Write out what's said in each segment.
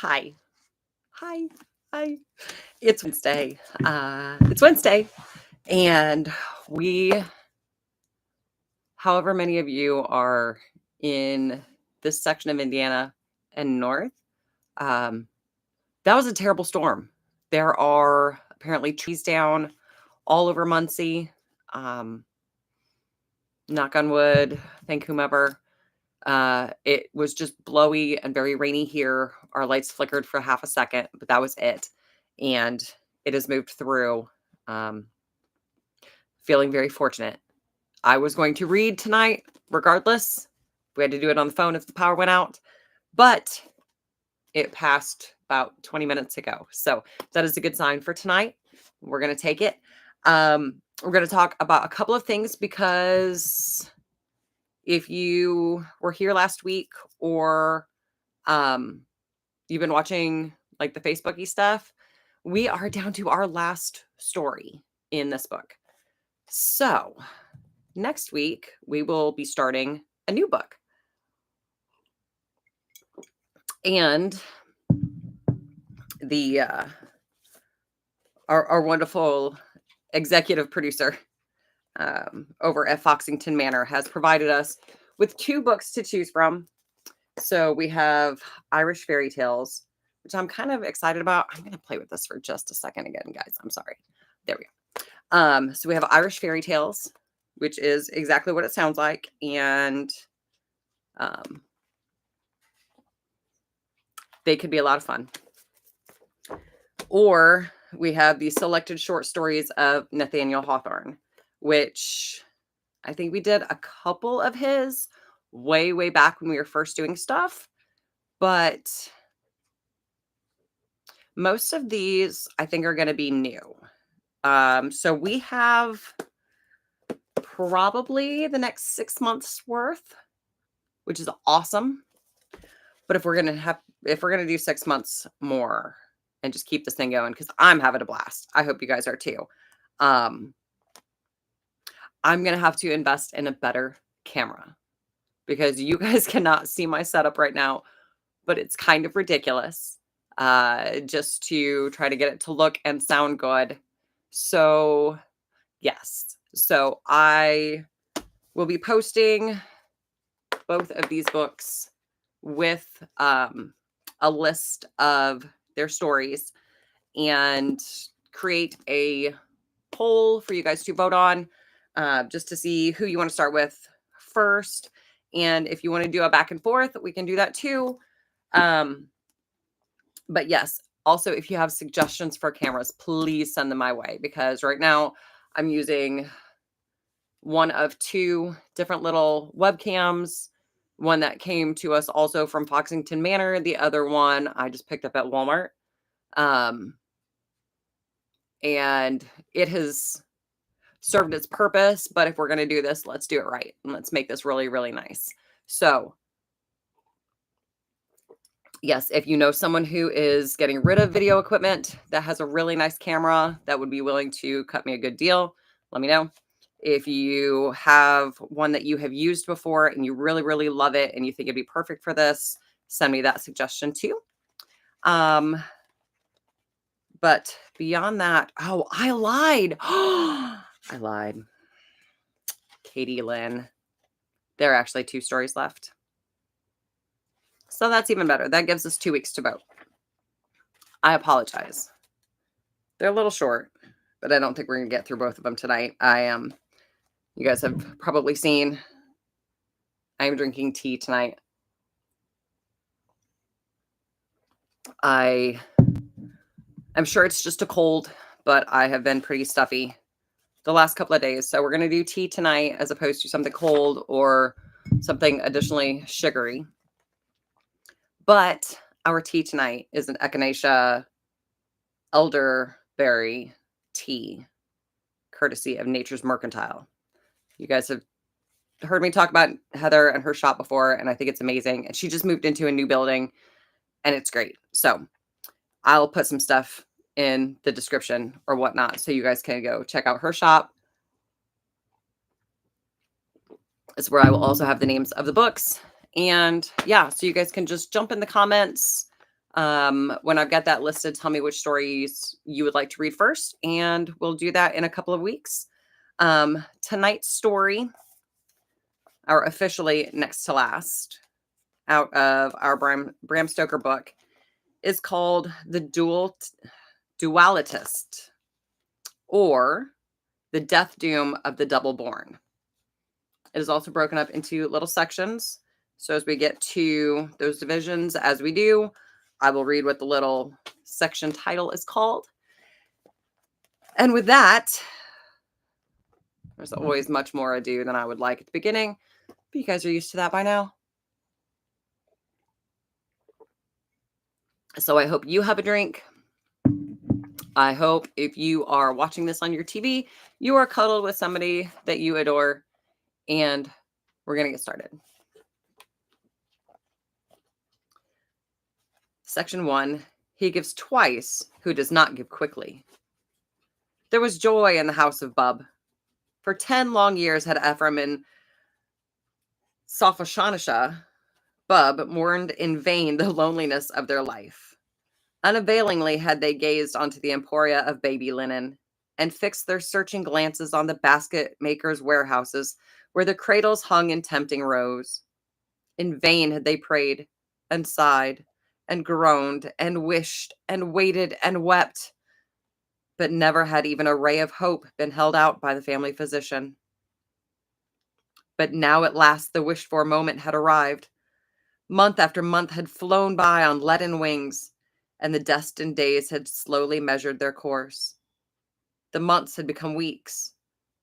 Hi. Hi. Hi. It's Wednesday. It's Wednesday. And we, however many of you are in this section of Indiana and north, um, that was a terrible storm. There are apparently trees down all over Muncie. Um, Knock on wood, thank whomever. It was just blowy and very rainy here. Our lights flickered for half a second, but that was it. And it has moved through. Um, Feeling very fortunate. I was going to read tonight, regardless. We had to do it on the phone if the power went out, but it passed about 20 minutes ago. So that is a good sign for tonight. We're going to take it. We're going to talk about a couple of things because if you were here last week or you've been watching like the Facebooky stuff, we are down to our last story in this book. So next week, we will be starting a new book. And the our wonderful executive producer over at Foxington Manor has provided us with 2 books to choose from. So we have Irish Fairy Tales, which I'm kind of excited about. I'm going to play with this for just a second again, guys. I'm sorry. There we go. So we have Irish Fairy Tales, which is exactly what it sounds like. And they could be a lot of fun. Or we have the selected short stories of Nathaniel Hawthorne, which I think we did a couple of his way, way back when we were first doing stuff. But most of these, I think, are going to be new. So we have probably the next 6 months worth, which is awesome. But if we're going to do 6 months more and just keep this thing going, because I'm having a blast. I hope you guys are too. I'm going to have to invest in a better camera because you guys cannot see my setup right now, but it's kind of ridiculous just to try to get it to look and sound good. So yes, so I will be posting both of these books with a list of their stories and create a poll for you guys to vote on just to see who you want to start with first. And if you want to do a back and forth, we can do that too. But yes, also, if you have suggestions for cameras, please send them my way because right now I'm using one of 2 different little webcams. One that came to us also from Foxington Manor. The other one I just picked up at Walmart. And it has served its purpose. But if we're going to do this, let's do it right. And let's make this really, really nice. So yes, if you know someone who is getting rid of video equipment that has a really nice camera that would be willing to cut me a good deal, let me know. If you have one that you have used before and you really, really love it and you think it'd be perfect for this, send me that suggestion too. But beyond that, oh, I lied. I lied. Katie Lynn. There are actually 2 stories left. So that's even better. That gives us 2 weeks to vote. I apologize. They're a little short, but I don't think we're going to get through both of them tonight. You guys have probably seen I am drinking tea tonight. I'm sure it's just a cold, but I have been pretty stuffy the last couple of days. So we're going to do tea tonight as opposed to something cold or something additionally sugary. But our tea tonight is an echinacea elderberry tea, courtesy of Nature's Mercantile. You guys have heard me talk about Heather and her shop before, and I think it's amazing. And she just moved into a new building, and it's great. So I'll put some stuff in the description or whatnot so you guys can go check out her shop. It's where I will also have the names of the books. And yeah, so you guys can just jump in the comments. When I've got that listed, tell me which stories you would like to read first, and we'll do that in a couple of weeks. Tonight's story, or officially next to last, out of our Bram Stoker book, is called The Dualitist, or The Death Doom of the Double Born. It is also broken up into little sections. So as we get to those divisions, as we do, I will read what the little section title is called. And with that, there's always much more ado than I would like at the beginning, but you guys are used to that by now. So I hope you have a drink. I hope if you are watching this on your TV, you are cuddled with somebody that you adore, and we're going to get started. Section 1, he gives twice who does not give quickly. There was joy in the house of Bub. For 10 long years had Ephraim and Sophoshanisha, Bub, mourned in vain the loneliness of their life. Unavailingly had they gazed onto the emporia of baby linen, and fixed their searching glances on the basket makers' warehouses, where the cradles hung in tempting rows. In vain had they prayed, and sighed, and groaned, and wished, and waited, and wept, but never had even a ray of hope been held out by the family physician. But now at last the wished-for moment had arrived. Month after month had flown by on leaden wings, and the destined days had slowly measured their course. The months had become weeks.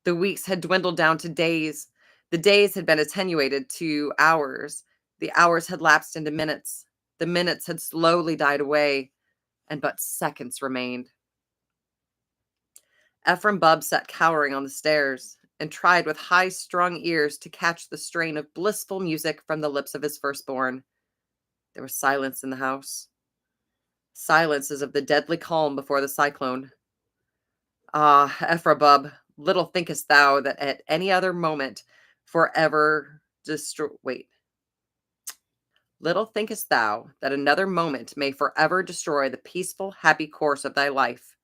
The weeks had dwindled down to days. The days had been attenuated to hours. The hours had lapsed into minutes. The minutes had slowly died away, and but seconds remained. Ephraim Bubb sat cowering on the stairs, and tried with high-strung ears to catch the strain of blissful music from the lips of his firstborn. There was silence in the house. Silence as of the deadly calm before the cyclone. Ah, Ephra Bub, little thinkest thou that at any other moment forever Little thinkest thou that another moment may forever destroy the peaceful, happy course of thy life,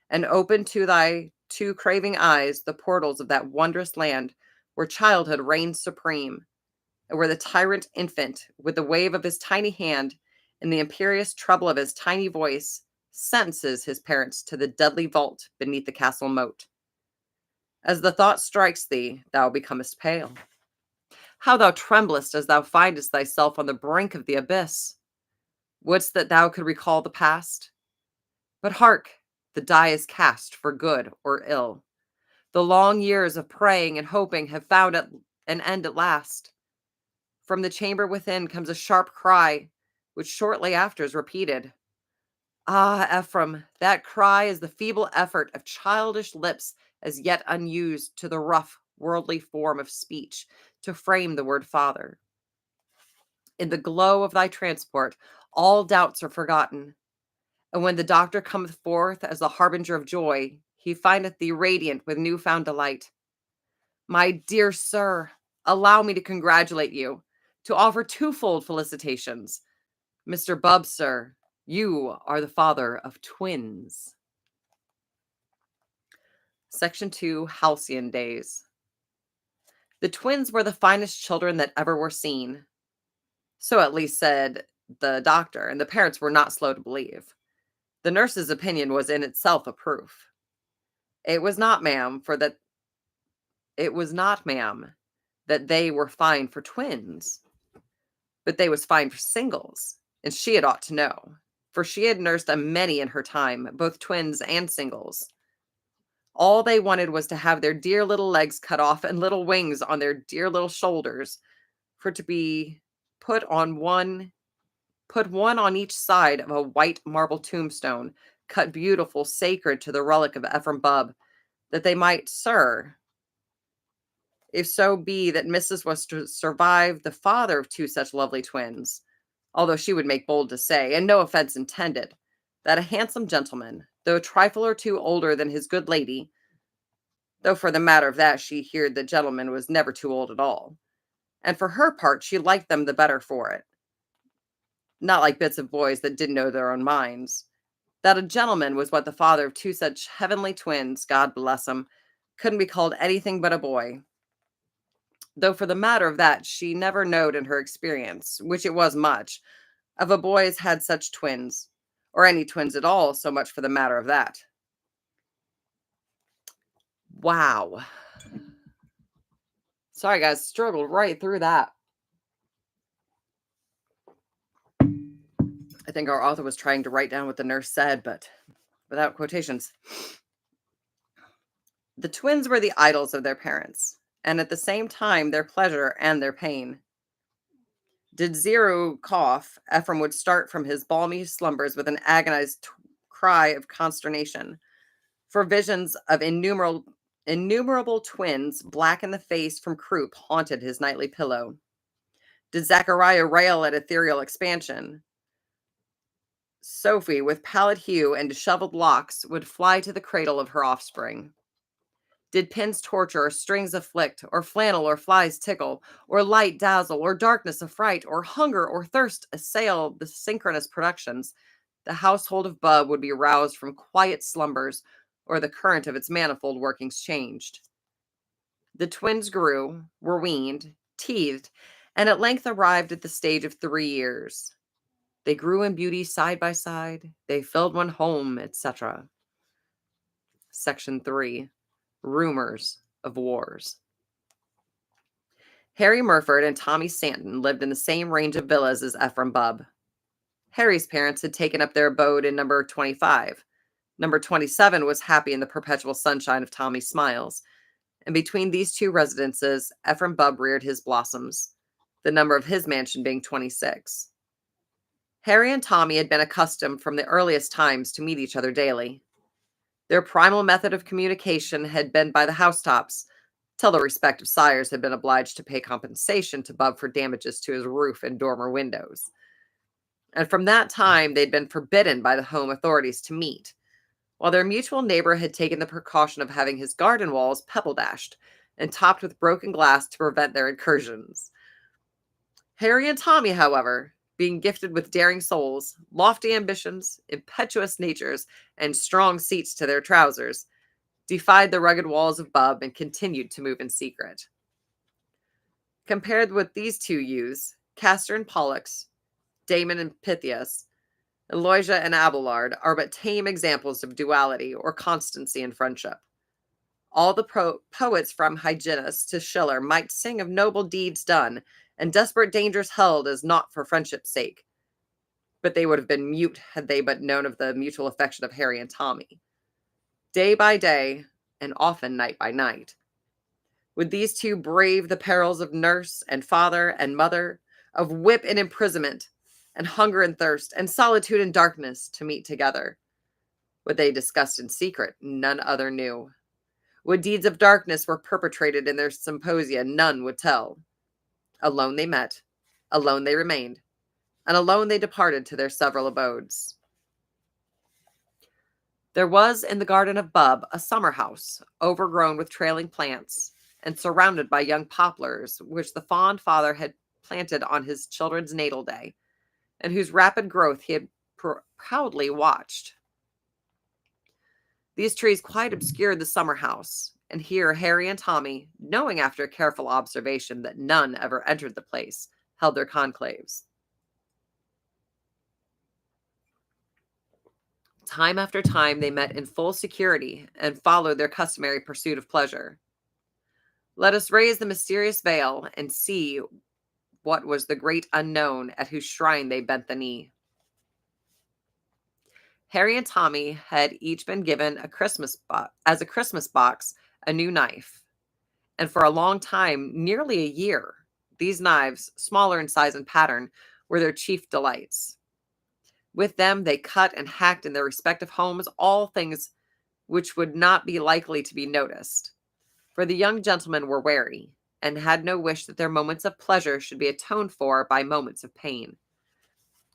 and open to thy too craving eyes the portals of that wondrous land where childhood reigns supreme, and where the tyrant infant, with the wave of his tiny hand and the imperious treble of his tiny voice, sentences his parents to the deadly vault beneath the castle moat. As the thought strikes thee, thou becomest pale. How thou tremblest as thou findest thyself on the brink of the abyss! Wouldst that thou could recall the past? But hark, the die is cast for good or ill. The long years of praying and hoping have found an end at last. From the chamber within comes a sharp cry, which shortly after is repeated. Ah, Ephraim, that cry is the feeble effort of childish lips as yet unused to the rough, worldly form of speech to frame the word father. In the glow of thy transport, all doubts are forgotten. And when the doctor cometh forth as the harbinger of joy, he findeth thee radiant with new-found delight. My dear sir, allow me to congratulate you, to offer twofold felicitations. Mr. Bubb, sir, you are the father of twins. Section 2, Halcyon Days. The twins were the finest children that ever were seen. So at least said the doctor, and the parents were not slow to believe. The nurse's opinion was in itself a proof. It was not, ma'am, that they were fine for twins, but they was fine for singles, and she had ought to know, for she had nursed a many in her time, both twins and singles. All they wanted was to have their dear little legs cut off and little wings on their dear little shoulders, for to be put one on each side of a white marble tombstone, cut beautiful, sacred to the relic of Ephraim Bubb, that they might, sir, if so be that Mrs. was to survive the father of two such lovely twins, although she would make bold to say, and no offense intended, that a handsome gentleman, though a trifle or two older than his good lady, though for the matter of that she heard the gentleman was never too old at all, and for her part she liked them the better for it, not like bits of boys that didn't know their own minds. That a gentleman was what the father of two such heavenly twins, God bless him, couldn't be called anything but a boy. Though for the matter of that, she never knowed in her experience, which it was much, of a boy as had such twins, or any twins at all, so much for the matter of that. Wow. Sorry, guys, struggled right through that. I think our author was trying to write down what the nurse said, but without quotations. The twins were the idols of their parents, and at the same time their pleasure and their pain. Did Zero cough, Ephraim would start from his balmy slumbers with an agonized cry of consternation, for visions of innumerable twins, black in the face from croup, haunted his nightly pillow. Did Zachariah rail at ethereal expansion? Sophie, with pallid hue and disheveled locks, would fly to the cradle of her offspring. Did pins torture, or strings afflict, or flannel or flies tickle, or light dazzle, or darkness affright, or hunger or thirst assail the synchronous productions, the household of Bub would be roused from quiet slumbers, or the current of its manifold workings changed. The twins grew, were weaned, teethed, and at length arrived at the stage of 3 years. They grew in beauty side by side. They filled one home, etc. Section 3. Rumors of Wars. Harry Murford and Tommy Stanton lived in the same range of villas as Ephraim Bubb. Harry's parents had taken up their abode in number 25. Number 27 was happy in the perpetual sunshine of Tommy's smiles. And between these two residences, Ephraim Bubb reared his blossoms, the number of his mansion being 26. Harry and Tommy had been accustomed from the earliest times to meet each other daily. Their primal method of communication had been by the housetops, till the respective sires had been obliged to pay compensation to Bub for damages to his roof and dormer windows. And from that time, they'd been forbidden by the home authorities to meet, while their mutual neighbor had taken the precaution of having his garden walls pebble-dashed and topped with broken glass to prevent their incursions. Harry and Tommy, however, being gifted with daring souls, lofty ambitions, impetuous natures, and strong seats to their trousers, defied the rugged walls of Bub and continued to move in secret. Compared with these two youths, Castor and Pollux, Damon and Pythias, Aloysia and Abelard are but tame examples of duality or constancy in friendship. All the poets from Hyginus to Schiller might sing of noble deeds done and desperate dangers held as naught for friendship's sake. But they would have been mute had they but known of the mutual affection of Harry and Tommy. Day by day, and often night by night, would these two brave the perils of nurse and father and mother, of whip and imprisonment, and hunger and thirst, and solitude and darkness to meet together. What they discussed in secret, none other knew. What deeds of darkness were perpetrated in their symposia, none would tell. Alone they met, alone they remained, and alone they departed to their several abodes. There was in the garden of Bub a summer house, overgrown with trailing plants, and surrounded by young poplars, which the fond father had planted on his children's natal day, and whose rapid growth he had proudly watched. These trees quite obscured the summer house, and here Harry and Tommy, knowing after careful observation that none ever entered the place, held their conclaves. Time after time they met in full security and followed their customary pursuit of pleasure. Let us raise the mysterious veil and see what was the great unknown at whose shrine they bent the knee. Harry and Tommy had each been given a Christmas box a new knife, and for a long time, nearly a year, these knives, smaller in size and pattern, were their chief delights. With them, they cut and hacked in their respective homes all things which would not be likely to be noticed, for the young gentlemen were wary, and had no wish that their moments of pleasure should be atoned for by moments of pain.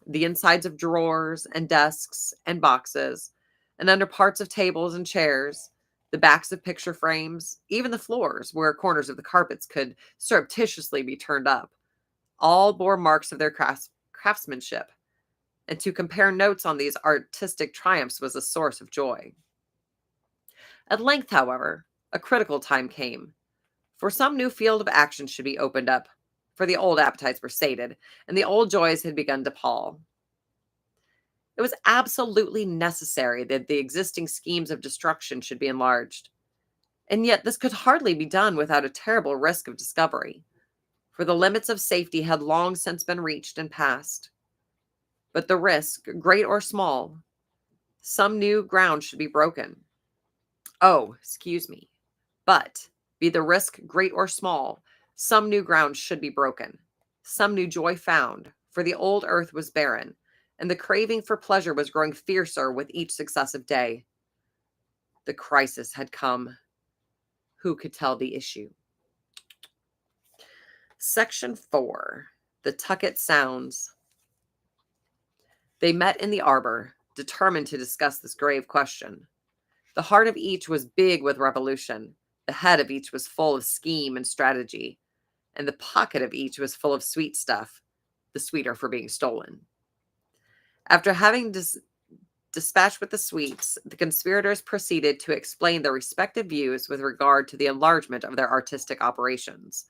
The insides of drawers and desks and boxes, and under parts of tables and chairs, the backs of picture frames, even the floors where corners of the carpets could surreptitiously be turned up, all bore marks of their craftsmanship, and to compare notes on these artistic triumphs was a source of joy. At length, however, a critical time came, for some new field of action should be opened up, for the old appetites were sated, and the old joys had begun to pall. It was absolutely necessary that the existing schemes of destruction should be enlarged, and yet this could hardly be done without a terrible risk of discovery, for the limits of safety had long since been reached and passed. But the risk, great or small, some new ground should be broken. Oh, excuse me. But, be the risk great or small, some new ground should be broken, some new joy found, for the old earth was barren, and the craving for pleasure was growing fiercer with each successive day. The crisis had come. Who could tell the issue? Section 4. The Tucket Sounds. They met in the arbor, determined to discuss this grave question. The heart of each was big with revolution, the head of each was full of scheme and strategy, and the pocket of each was full of sweet stuff, the sweeter for being stolen. After having dispatched with the sweets, the conspirators proceeded to explain their respective views with regard to the enlargement of their artistic operations.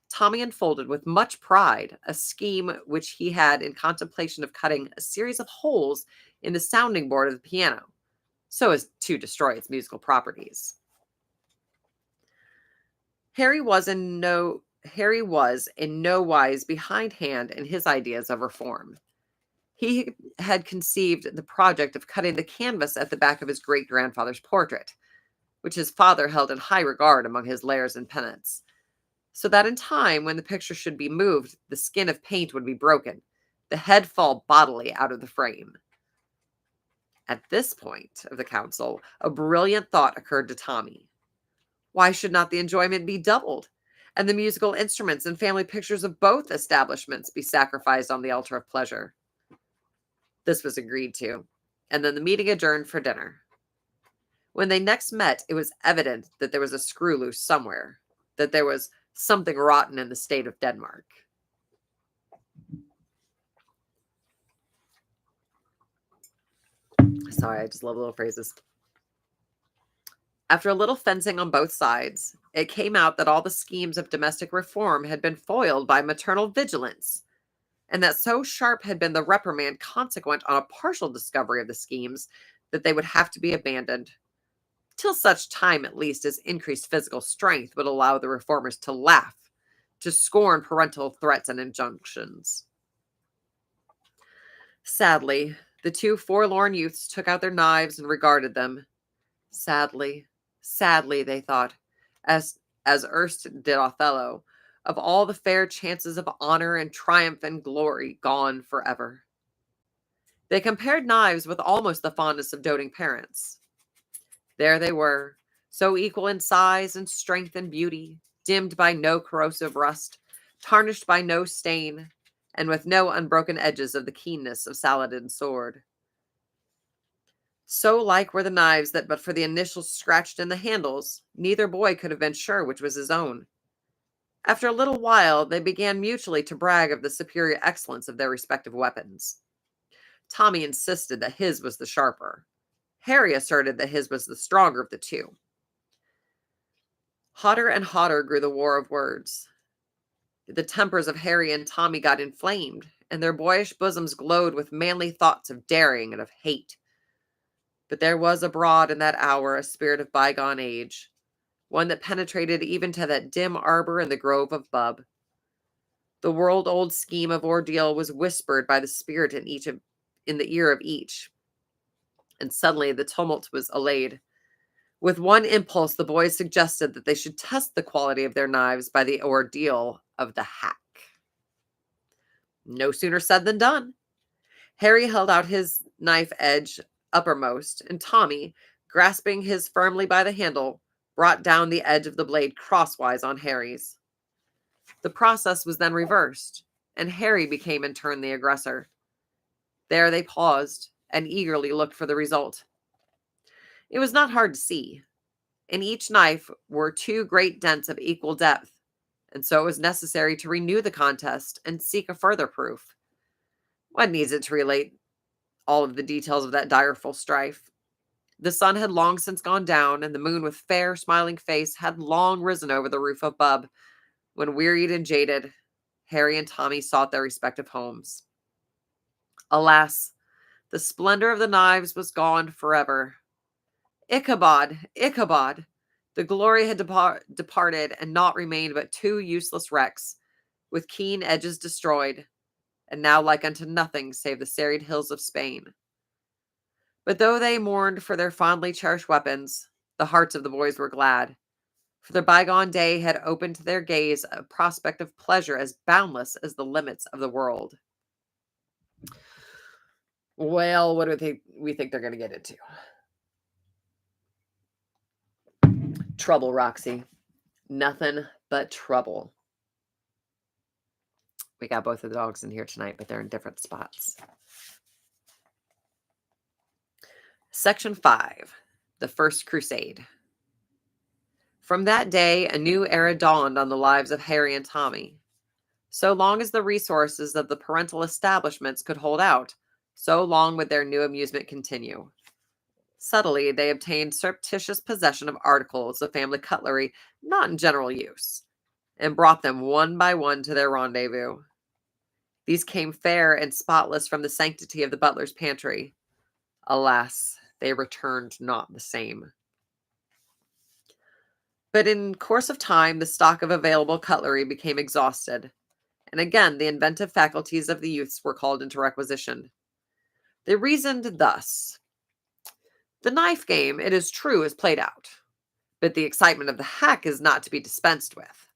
Tommy unfolded with much pride a scheme which he had in contemplation of cutting a series of holes in the sounding board of the piano, so as to destroy its musical properties. Harry was in no wise behindhand in his ideas of reform. He had conceived the project of cutting the canvas at the back of his great-grandfather's portrait, which his father held in high regard among his lares and penates, so that in time, when the picture should be moved, the skin of paint would be broken, the head fall bodily out of the frame. At this point of the council, a brilliant thought occurred to Tommy. Why should not the enjoyment be doubled, and the musical instruments and family pictures of both establishments be sacrificed on the altar of pleasure? This was agreed to, and then the meeting adjourned for dinner. When they next met, it was evident that there was a screw loose somewhere, that there was something rotten in the state of Denmark. Sorry, I just love little phrases. After a little fencing on both sides, it came out that all the schemes of domestic reform had been foiled by maternal vigilance, and that so sharp had been the reprimand consequent on a partial discovery of the schemes that they would have to be abandoned, till such time at least as increased physical strength would allow the reformers to laugh, to scorn parental threats and injunctions. Sadly, the two forlorn youths took out their knives and regarded them. Sadly, they thought, as erst did Othello, of all the fair chances of honor and triumph and glory gone forever. They compared knives with almost the fondness of doting parents. There they were, so equal in size and strength and beauty, dimmed by no corrosive rust, tarnished by no stain, and with no unbroken edges of the keenness of Saladin's sword. So like were the knives that but for the initials scratched in the handles, neither boy could have been sure which was his own. After a little while, they began mutually to brag of the superior excellence of their respective weapons. Tommy insisted that his was the sharper. Harry asserted that his was the stronger of the two. Hotter and hotter grew the war of words. The tempers of Harry and Tommy got inflamed, and their boyish bosoms glowed with manly thoughts of daring and of hate. But there was abroad in that hour a spirit of bygone age, one that penetrated even to that dim arbor in the grove of Bub. The world-old scheme of ordeal was whispered by the spirit in the ear of each, and suddenly the tumult was allayed. With one impulse, the boys suggested that they should test the quality of their knives by the ordeal of the hack. No sooner said than done. Harry held out his knife edge uppermost, and Tommy, grasping his firmly by the handle, brought down the edge of the blade crosswise on Harry's. The process was then reversed, and Harry became in turn the aggressor. There they paused, and eagerly looked for the result. It was not hard to see. In each knife were two great dents of equal depth, and so it was necessary to renew the contest and seek a further proof. One needs it to relate all of the details of that direful strife. The sun had long since gone down, and the moon with fair, smiling face had long risen over the roof above, when, wearied and jaded, Harry and Tommy sought their respective homes. Alas, the splendor of the knives was gone forever. Ichabod! Ichabod! The glory had departed, and naught remained but two useless wrecks, with keen edges destroyed, and now like unto nothing save the serried hills of Spain. But though they mourned for their fondly cherished weapons, the hearts of the boys were glad, for the bygone day had opened to their gaze a prospect of pleasure as boundless as the limits of the world. Well, what do we think they're going to get into? Trouble, Roxy. Nothing but trouble. We got both of the dogs in here tonight, but they're in different spots. Section 5, The First Crusade. From that day, a new era dawned on the lives of Harry and Tommy. So long as the resources of the parental establishments could hold out, so long would their new amusement continue. Subtly, they obtained surreptitious possession of articles of family cutlery not in general use, and brought them one by one to their rendezvous. These came fair and spotless from the sanctity of the butler's pantry. Alas, they returned not the same. But in course of time, the stock of available cutlery became exhausted, and again the inventive faculties of the youths were called into requisition. They reasoned thus. The knife game, it is true, is played out, but the excitement of the hack is not to be dispensed with.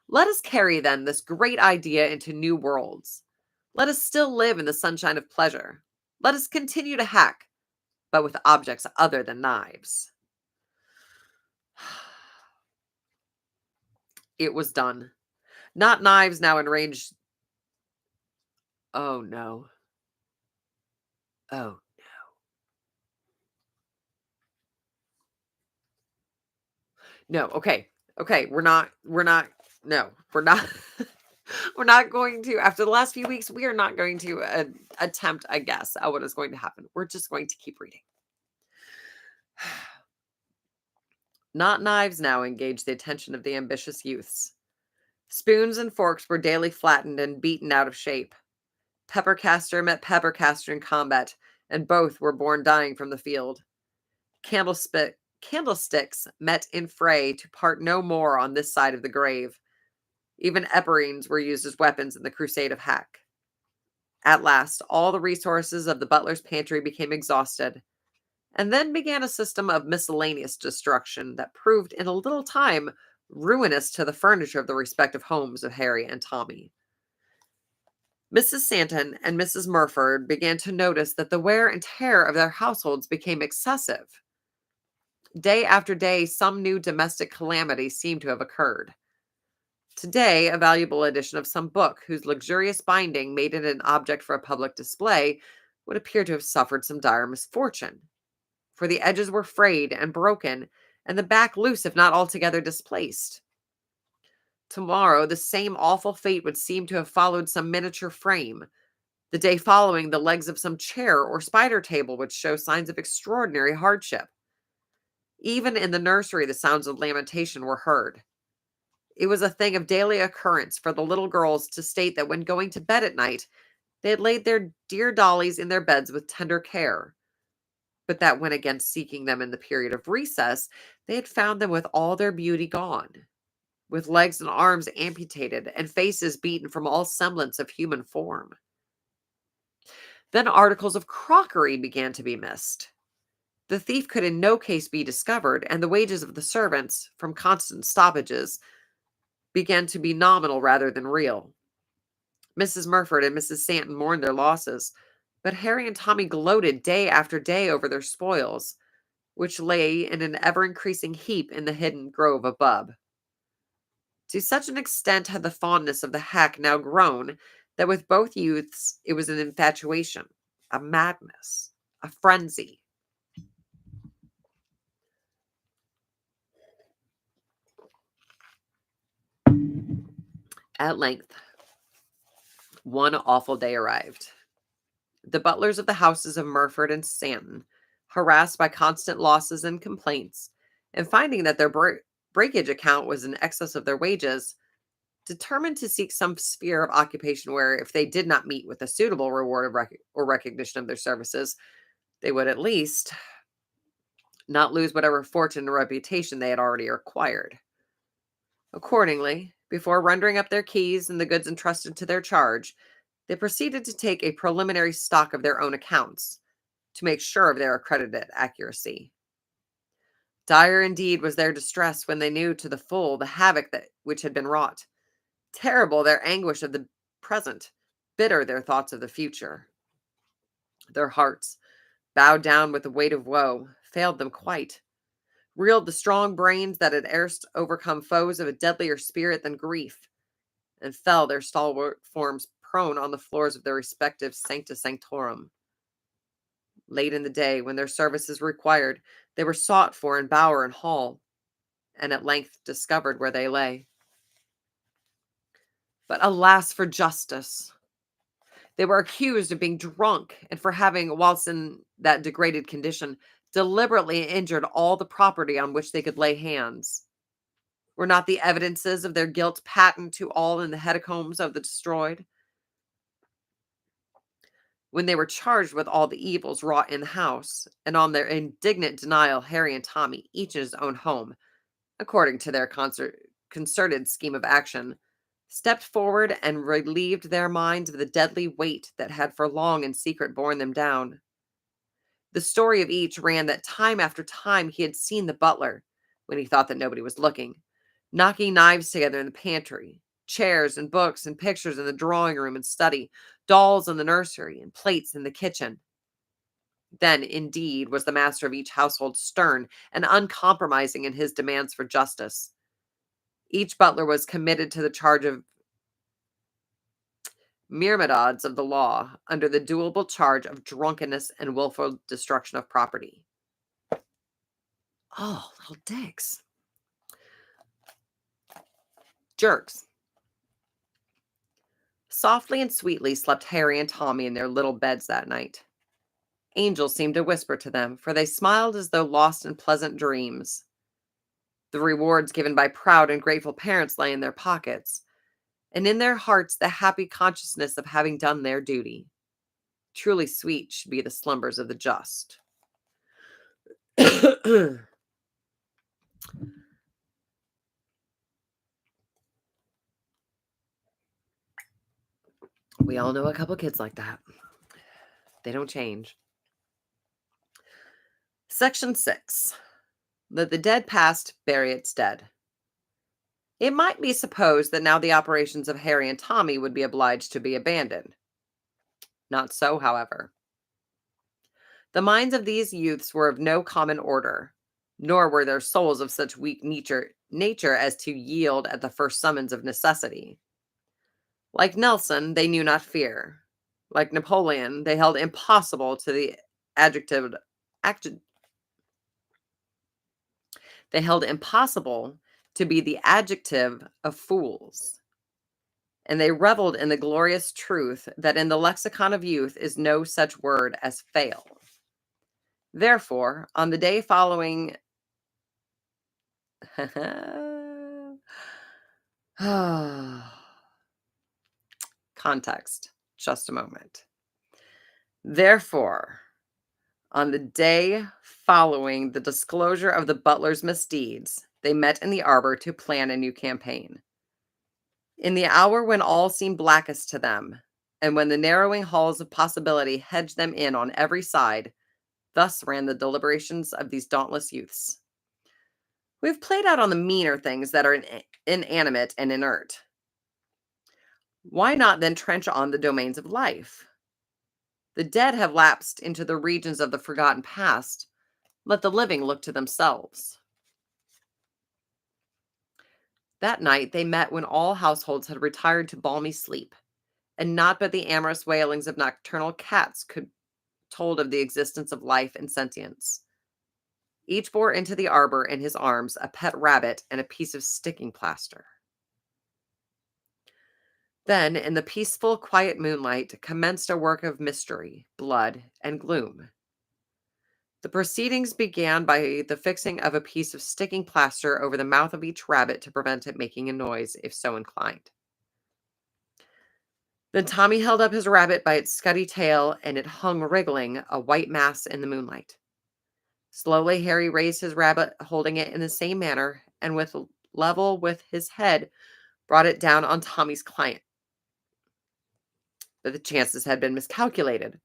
Let us carry, then, this great idea into new worlds. Let us still live in the sunshine of pleasure. Let us continue to hack, but with objects other than knives. It was done. Not knives now in range. Oh, no. Oh, no. Okay. Okay. We're not, no, we're not, we're not going to, after the last few weeks, we are not going to attempt a guess at what is going to happen. We're just going to keep reading. Not knives now engaged the attention of the ambitious youths. Spoons and forks were daily flattened and beaten out of shape. Peppercaster met peppercaster in combat, and both were borne dying from the field. Candlesticks met in fray to part no more on this side of the grave. Even eperines were used as weapons in the crusade of hack. At last, all the resources of the butler's pantry became exhausted, and then began a system of miscellaneous destruction that proved in a little time ruinous to the furniture of the respective homes of Harry and Tommy. Mrs. Santon and Mrs. Murford began to notice that the wear and tear of their households became excessive. Day after day, some new domestic calamity seemed to have occurred. Today, a valuable edition of some book whose luxurious binding made it an object for a public display would appear to have suffered some dire misfortune, for the edges were frayed and broken, and the back loose if not altogether displaced. Tomorrow, the same awful fate would seem to have followed some miniature frame. The day following, the legs of some chair or spider table would show signs of extraordinary hardship. Even in the nursery, the sounds of lamentation were heard. It was a thing of daily occurrence for the little girls to state that when going to bed at night, they had laid their dear dollies in their beds with tender care, but that when again seeking them in the period of recess, they had found them with all their beauty gone, with legs and arms amputated, and faces beaten from all semblance of human form. Then articles of crockery began to be missed. The thief could in no case be discovered, and the wages of the servants, from constant stoppages, began to be nominal rather than real. Mrs. Murford and Mrs. Santon mourned their losses, but Harry and Tommy gloated day after day over their spoils, which lay in an ever-increasing heap in the hidden grove above. To such an extent had the fondness of the hack now grown that with both youths it was an infatuation, a madness, a frenzy. At length, one awful day arrived. The butlers of the houses of Murford and Santon, harassed by constant losses and complaints, and finding that their breakage account was in excess of their wages, determined to seek some sphere of occupation where, if they did not meet with a suitable reward of or recognition of their services, they would at least not lose whatever fortune and reputation they had already acquired. Accordingly, before rendering up their keys and the goods entrusted to their charge, they proceeded to take a preliminary stock of their own accounts to make sure of their accredited accuracy. Dire indeed was their distress when they knew to the full the havoc which had been wrought. Terrible their anguish of the present, bitter their thoughts of the future. Their hearts, bowed down with the weight of woe, failed them quite. Reeled the strong brains that had erst overcome foes of a deadlier spirit than grief, and fell their stalwart forms prone on the floors of their respective sancta sanctorum. Late in the day, when their services were required, they were sought for in bower and hall, and at length discovered where they lay. But alas for justice! They were accused of being drunk and for having, whilst in that degraded condition, deliberately injured all the property on which they could lay hands. Were not the evidences of their guilt patent to all in the hecatombs of the destroyed? When they were charged with all the evils wrought in the house, and on their indignant denial, Harry and Tommy, each in his own home, according to their concerted scheme of action, stepped forward and relieved their minds of the deadly weight that had for long in secret borne them down. The story of each ran that time after time he had seen the butler, when he thought that nobody was looking, knocking knives together in the pantry, chairs and books and pictures in the drawing room and study, dolls in the nursery, and plates in the kitchen. Then, indeed, was the master of each household stern and uncompromising in his demands for justice. Each butler was committed to the charge of myrmidons of the law under the dual charge of drunkenness and willful destruction of property. Oh, little dicks. Jerks. Softly and sweetly slept Harry and Tommy in their little beds that night. Angels seemed to whisper to them, for they smiled as though lost in pleasant dreams. The rewards given by proud and grateful parents lay in their pockets, and in their hearts the happy consciousness of having done their duty. Truly sweet should be the slumbers of the just. We all know a couple kids like that. They don't change. Section 6. Let the dead past bury its dead. It might be supposed that now the operations of Harry and Tommy would be obliged to be abandoned. Not so, however. The minds of these youths were of no common order, nor were their souls of such weak nature as to yield at the first summons of necessity. Like Nelson, they knew not fear. Like Napoleon, they held impossible to the adjective. They held impossible to be the adjective of fools. And they reveled in the glorious truth that in the lexicon of youth is no such word as fail. Therefore, on the day following context, just a moment. Therefore, on the day following the disclosure of the butler's misdeeds, they met in the arbor to plan a new campaign. In the hour when all seemed blackest to them, and when the narrowing halls of possibility hedged them in on every side, thus ran the deliberations of these dauntless youths. We've played out on the meaner things that are inanimate and inert. Why not then trench on the domains of life? The dead have lapsed into the regions of the forgotten past. Let the living look to themselves. That night they met when all households had retired to balmy sleep, and not but the amorous wailings of nocturnal cats could told of the existence of life and sentience. Each bore into the arbor in his arms a pet rabbit and a piece of sticking plaster. Then, in the peaceful, quiet moonlight, commenced a work of mystery, blood, and gloom. The proceedings began by the fixing of a piece of sticking plaster over the mouth of each rabbit to prevent it making a noise if so inclined. Then Tommy held up his rabbit by its scuddy tail, and it hung wriggling, a white mass in the moonlight. Slowly, Harry raised his rabbit, holding it in the same manner, and with level with his head, brought it down on Tommy's client. But the chances had been miscalculated.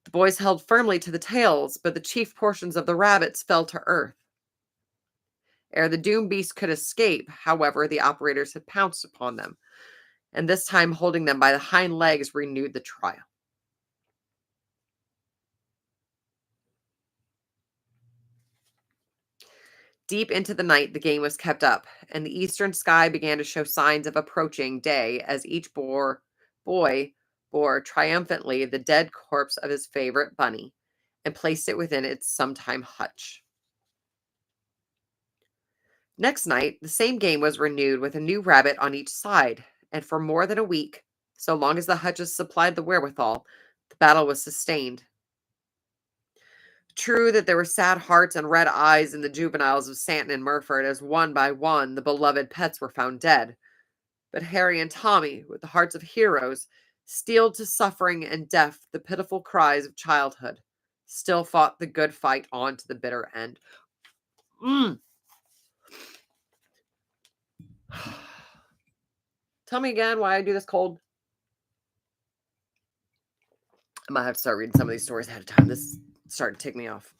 The boys held firmly to the tails, but the chief portions of the rabbits fell to earth. Ere the doomed beast could escape, however, the operators had pounced upon them, and this time holding them by the hind legs renewed the trial. Deep into the night, the game was kept up, and the eastern sky began to show signs of approaching day as each boy bore triumphantly the dead corpse of his favorite bunny and placed it within its sometime hutch. Next night, the same game was renewed with a new rabbit on each side, and for more than a week, so long as the hutches supplied the wherewithal, the battle was sustained. True that there were sad hearts and red eyes in the juveniles of Santon and Murford as one by one the beloved pets were found dead. But Harry and Tommy, with the hearts of heroes, steeled to suffering and death the pitiful cries of childhood, still fought the good fight on to the bitter end. Tell me again why I do this cold. I might have to start reading some of these stories ahead of time. This started to tick me off.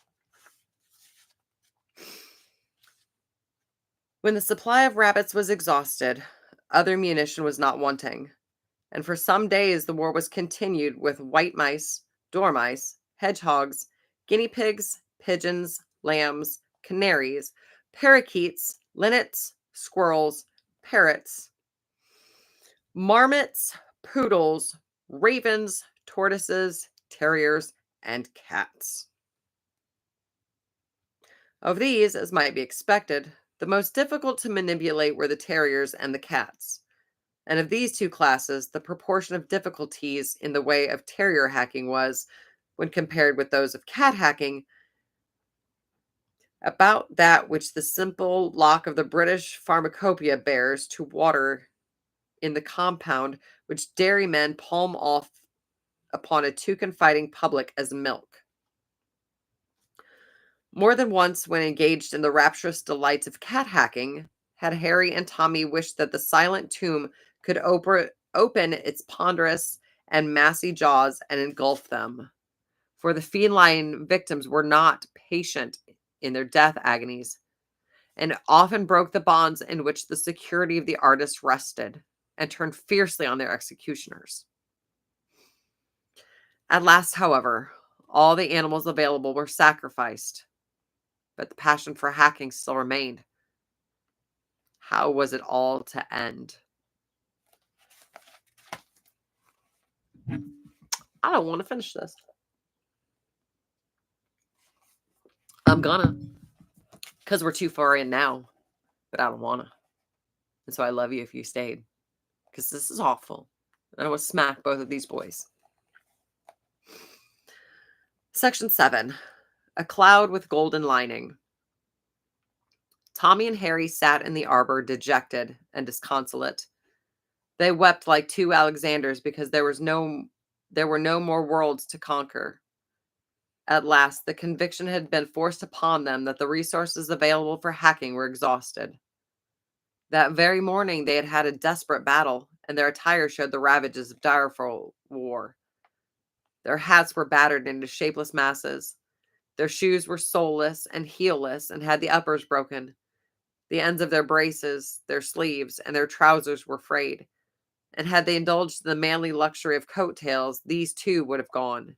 When the supply of rabbits was exhausted, other munition was not wanting, and for some days the war was continued with white mice, dormice, hedgehogs, guinea pigs, pigeons, lambs, canaries, parakeets, linnets, squirrels, parrots, marmots, poodles, ravens, tortoises, terriers, and cats. Of these, as might be expected, the most difficult to manipulate were the terriers and the cats. And of these two classes, the proportion of difficulties in the way of terrier hacking was, when compared with those of cat hacking, about that which the simple lock of the British pharmacopoeia bears to water in the compound which dairymen palm off upon a too confiding public as milk. More than once, when engaged in the rapturous delights of cat hacking, had Harry and Tommy wished that the silent tomb could open its ponderous and massy jaws and engulf them. For the feline victims were not patient in their death agonies, and often broke the bonds in which the security of the artist rested, and turned fiercely on their executioners. At last, however, all the animals available were sacrificed, but the passion for hacking still remained. How was it all to end? I don't want to finish this. I'm gonna, because we're too far in now, but I don't want to. And so I love you if you stayed, because this is awful. And I want to smack both of these boys. Section 7. A Cloud with Golden Lining. Tommy and Harry sat in the arbor, dejected and disconsolate. They wept like two Alexanders because there were no more worlds to conquer. At last, the conviction had been forced upon them that the resources available for hacking were exhausted. That very morning, they had had a desperate battle, and their attire showed the ravages of direful war. Their hats were battered into shapeless masses. Their shoes were soleless and heelless and had the uppers broken. The ends of their braces, their sleeves, and their trousers were frayed. And had they indulged in the manly luxury of coattails, these too would have gone.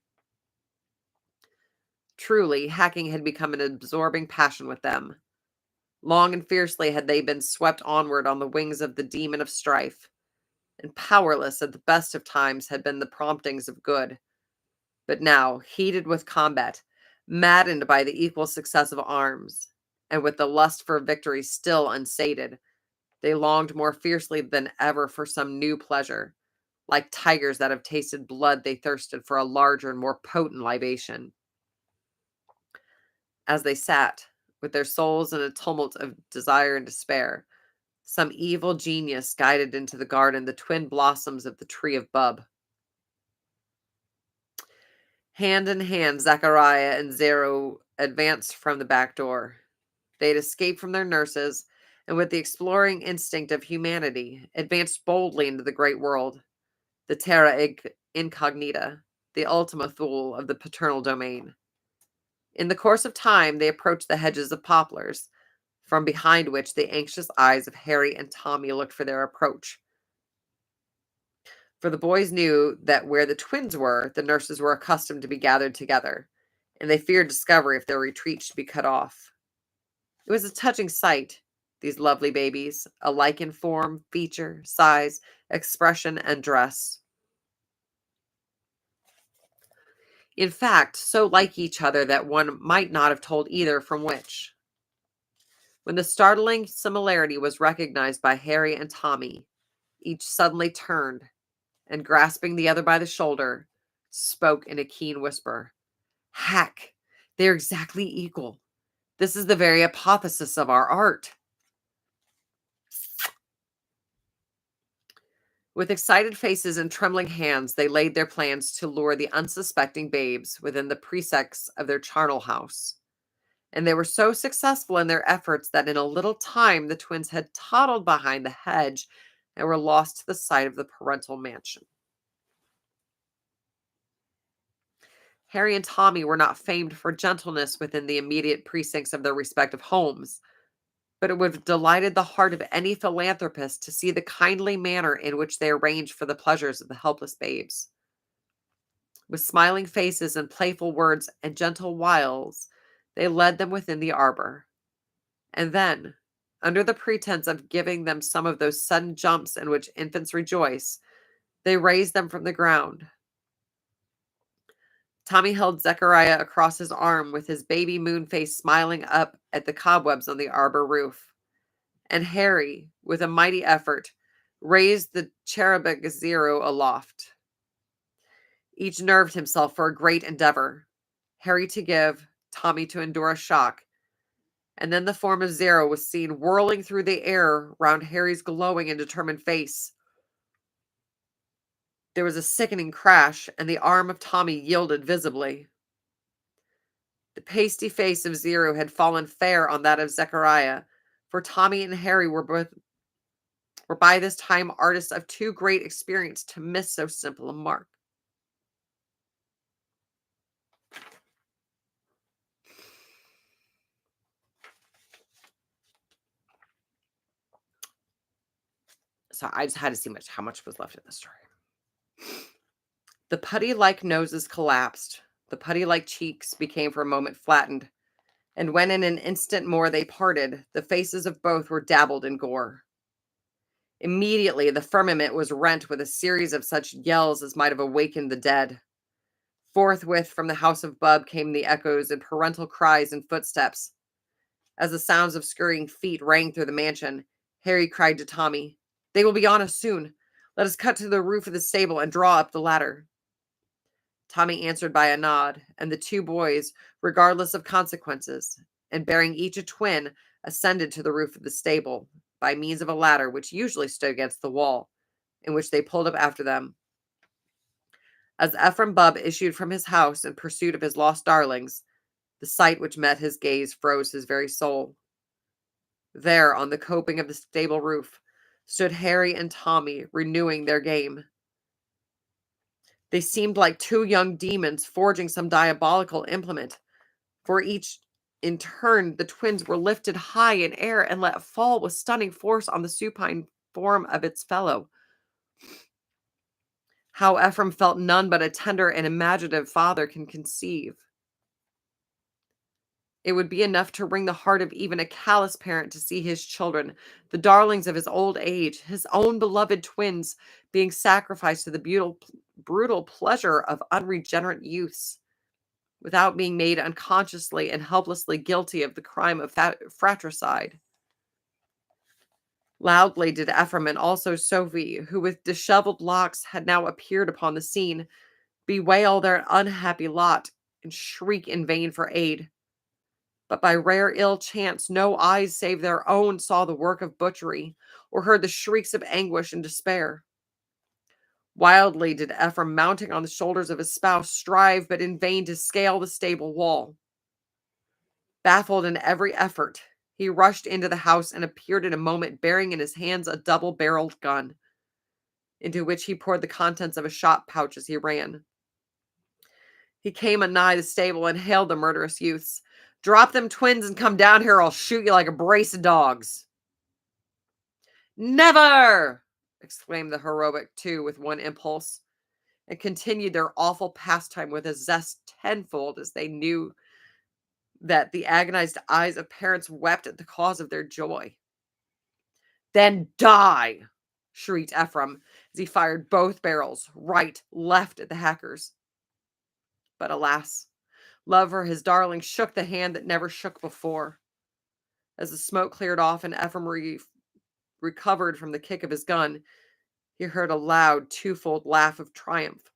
Truly, hacking had become an absorbing passion with them. Long and fiercely had they been swept onward on the wings of the demon of strife, and powerless at the best of times had been the promptings of good. But now, heated with combat, maddened by the equal success of arms, and with the lust for victory still unsated, they longed more fiercely than ever for some new pleasure, Like tigers that have tasted blood, they thirsted for a larger and more potent libation. As they sat, with their souls in a tumult of desire and despair, some evil genius guided into the garden the twin blossoms of the tree of Bub. Hand in hand, Zachariah and Zero advanced from the back door. They had escaped from their nurses, and with the exploring instinct of humanity, advanced boldly into the great world, the terra incognita, the ultima thule of the paternal domain. In the course of time, they approached the hedges of poplars, from behind which the anxious eyes of Harry and Tommy looked for their approach. For the boys knew that where the twins were, the nurses were accustomed to be gathered together, and they feared discovery if their retreat should be cut off. It was a touching sight, these lovely babies, alike in form, feature, size, expression, and dress. In fact, so like each other that one might not have told either from which. When the startling similarity was recognized by Harry and Tommy, each suddenly turned and, grasping the other by the shoulder, spoke in a keen whisper. Hack! They're exactly equal. This is the very apotheosis of our art. With excited faces and trembling hands, they laid their plans to lure the unsuspecting babes within the precincts of their charnel house. And they were so successful in their efforts that in a little time the twins had toddled behind the hedge and were lost to the sight of the parental mansion. Harry and Tommy were not famed for gentleness within the immediate precincts of their respective homes, but it would have delighted the heart of any philanthropist to see the kindly manner in which they arranged for the pleasures of the helpless babes. With smiling faces and playful words and gentle wiles, they led them within the arbor. And then, under the pretense of giving them some of those sudden jumps in which infants rejoice, they raised them from the ground. Tommy held Zechariah across his arm with his baby moon face smiling up at the cobwebs on the arbor roof. And Harry, with a mighty effort, raised the cherubic Zero aloft. Each nerved himself for a great endeavor, Harry to give, Tommy to endure a shock. And then the form of Zero was seen whirling through the air round Harry's glowing and determined face. There was a sickening crash, and the arm of Tommy yielded visibly. The pasty face of Zero had fallen fair on that of Zechariah, for Tommy and Harry were by this time artists of too great experience to miss so simple a mark. So I just had to see how much was left in the story. The putty-like noses collapsed. The putty-like cheeks became for a moment flattened. And when in an instant more they parted, the faces of both were dabbled in gore. Immediately, the firmament was rent with a series of such yells as might have awakened the dead. Forthwith, from the house of Bub came the echoes and parental cries and footsteps. As the sounds of scurrying feet rang through the mansion, Harry cried to Tommy, "They will be on us soon. Let us cut to the roof of the stable and draw up the ladder." Tommy answered by a nod, and the two boys, regardless of consequences, and bearing each a twin, ascended to the roof of the stable by means of a ladder which usually stood against the wall, in which they pulled up after them. As Ephraim Bubb issued from his house in pursuit of his lost darlings, the sight which met his gaze froze his very soul. There, on the coping of the stable roof, stood Harry and Tommy renewing their game. They seemed like two young demons forging some diabolical implement. For each in turn, the twins were lifted high in air and let fall with stunning force on the supine form of its fellow. How Ephraim felt none but a tender and imaginative father can conceive. It would be enough to wring the heart of even a callous parent to see his children, the darlings of his old age, his own beloved twins, being sacrificed to the brutal pleasure of unregenerate youths, without being made unconsciously and helplessly guilty of the crime of fratricide. Loudly did Ephraim and also Sophie, who with disheveled locks had now appeared upon the scene, bewail their unhappy lot and shriek in vain for aid. But by rare ill chance, no eyes save their own saw the work of butchery, or heard the shrieks of anguish and despair. Wildly did Ephraim, mounting on the shoulders of his spouse, strive but in vain to scale the stable wall. Baffled in every effort, he rushed into the house and appeared in a moment bearing in his hands a double-barreled gun, into which he poured the contents of a shot pouch as he ran. He came anigh the stable and hailed the murderous youths. "Drop them twins and come down here, or I'll shoot you like a brace of dogs." "Never!" exclaimed the heroic two with one impulse, and continued their awful pastime with a zest tenfold as they knew that the agonized eyes of parents wept at the cause of their joy. "Then die!" shrieked Ephraim as he fired both barrels, right, left, at the hackers. But alas, love for his darling shook the hand that never shook before. As the smoke cleared off and Ephraim recovered from the kick of his gun, he heard a loud twofold laugh of triumph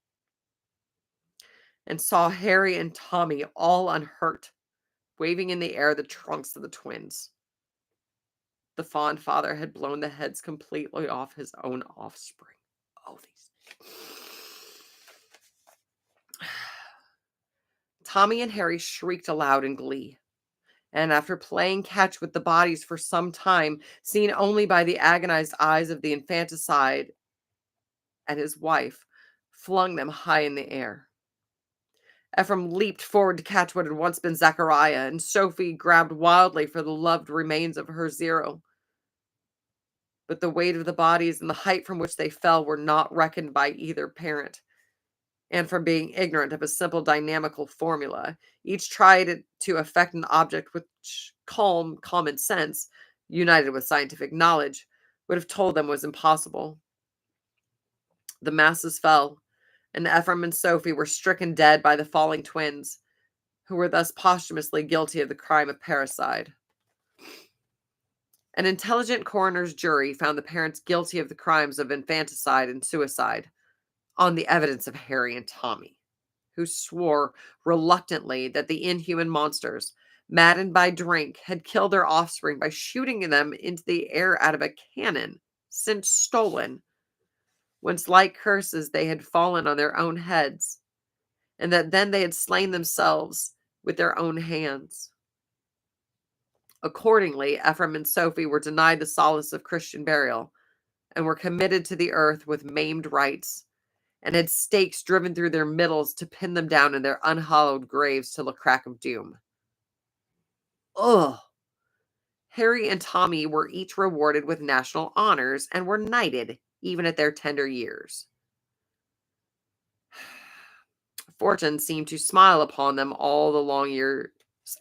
and saw Harry and Tommy, all unhurt, waving in the air the trunks of the twins. The fond father had blown the heads completely off his own offspring. Oh, these. Tommy and Harry shrieked aloud in glee, and after playing catch with the bodies for some time, seen only by the agonized eyes of the infanticide and his wife, flung them high in the air. Ephraim leaped forward to catch what had once been Zachariah, and Sophie grabbed wildly for the loved remains of her Zero. But the weight of the bodies and the height from which they fell were not reckoned by either parent. And from being ignorant of a simple dynamical formula, each tried to effect an object which calm common sense, united with scientific knowledge, would have told them was impossible. The masses fell, and Ephraim and Sophie were stricken dead by the falling twins, who were thus posthumously guilty of the crime of parricide. An intelligent coroner's jury found the parents guilty of the crimes of infanticide and suicide on the evidence of Harry and Tommy, who swore reluctantly that the inhuman monsters, maddened by drink, had killed their offspring by shooting them into the air out of a cannon, since stolen, whence like curses they had fallen on their own heads, and that then they had slain themselves with their own hands. Accordingly, Ephraim and Sophie were denied the solace of Christian burial, and were committed to the earth with maimed rites, and had stakes driven through their middles to pin them down in their unhallowed graves till the crack of doom. Ugh! Harry and Tommy were each rewarded with national honors and were knighted, even at their tender years. Fortune seemed to smile upon them all the long years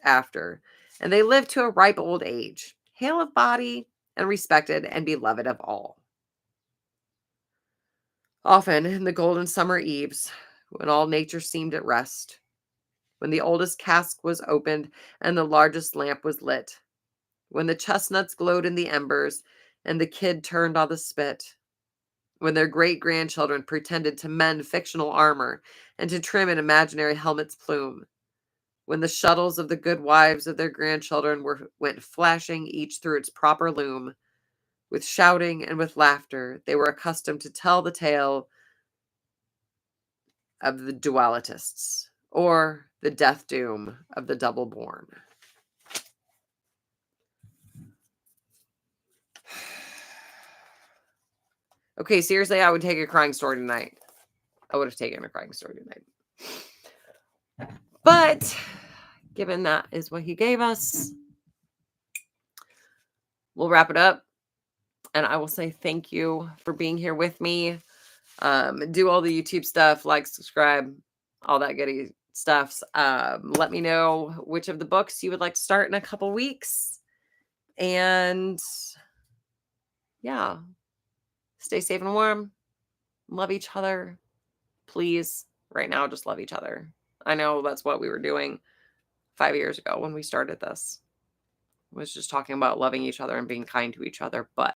after, and they lived to a ripe old age, hale of body, and respected and beloved of all. Often, in the golden summer eves, when all nature seemed at rest, when the oldest cask was opened and the largest lamp was lit, when the chestnuts glowed in the embers and the kid turned on the spit, when their great-grandchildren pretended to mend fictional armor and to trim an imaginary helmet's plume, when the shuttles of the good wives of their grandchildren went flashing each through its proper loom, with shouting and with laughter, they were accustomed to tell the tale of the Dualitists, or the death doom of the double-born. Okay, seriously, I would take a crying story tonight. I would have taken a crying story tonight. But, given that is what he gave us, we'll wrap it up. And I will say thank you for being here with me. Do all the YouTube stuff, like, subscribe, all that goody stuff. Let me know which of the books you would like to start in a couple weeks. And yeah, stay safe and warm. Love each other. Please, right now, just love each other. I know that's what we were doing 5 years ago when we started this. Was just talking about loving each other and being kind to each other, but